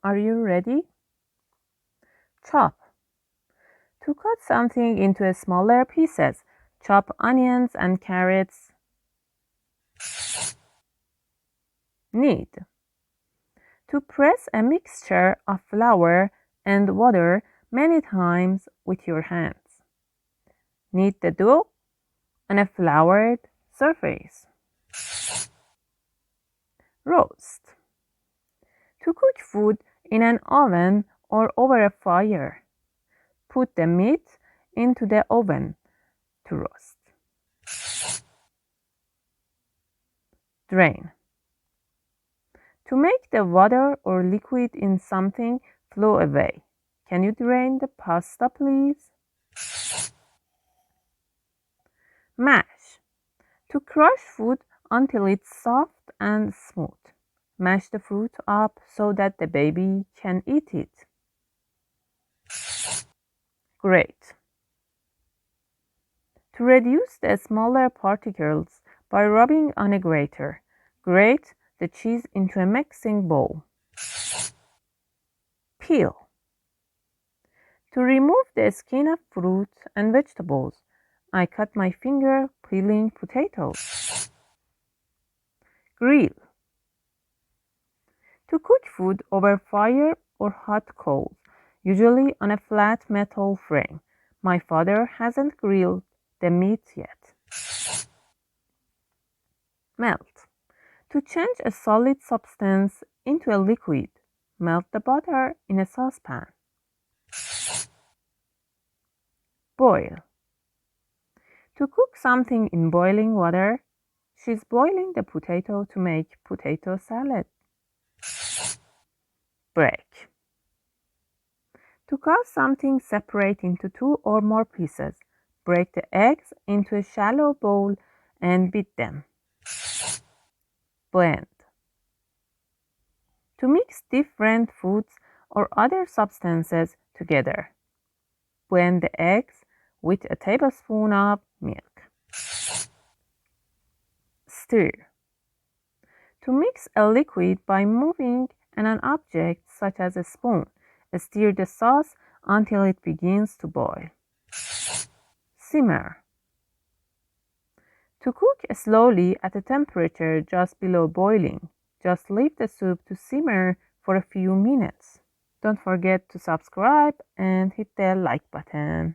Are you ready? Chop. To cut something into smaller pieces, chop onions and carrots. Knead. To press a mixture of flour and water many times with your hands. Knead the dough on a floured surface. Roast. To cook food in an oven or over a fire. Put the meat into the oven to roast. Drain. To make the water or liquid in something flow away. Can you drain the pasta, please? Mash. To crush food until it's soft and smooth. Mash the fruit up so that the baby can eat it. Grate. To reduce the smaller particles by rubbing on a grater, grate the cheese into a mixing bowl. Peel. To remove the skin of fruit and vegetables, I cut my finger peeling potatoes. Grill. To cook food over fire or hot coals, usually on a flat metal frame. My father hasn't grilled the meat yet. Melt. To change a solid substance into a liquid, melt the butter in a saucepan. Boil. To cook something in boiling water, she's boiling the potato to make potato salad. Break. To cut something separate into 2 or more pieces, break the eggs into a shallow bowl and beat them. Blend. To mix different foods or other substances together. Blend the eggs with a tablespoon of milk. Stir. To mix a liquid by moving an object such as a spoon, stir the sauce until it begins to boil. Simmer. To cook slowly at a temperature just below boiling, just leave the soup to simmer for a few minutes. Don't forget to subscribe and hit the like button.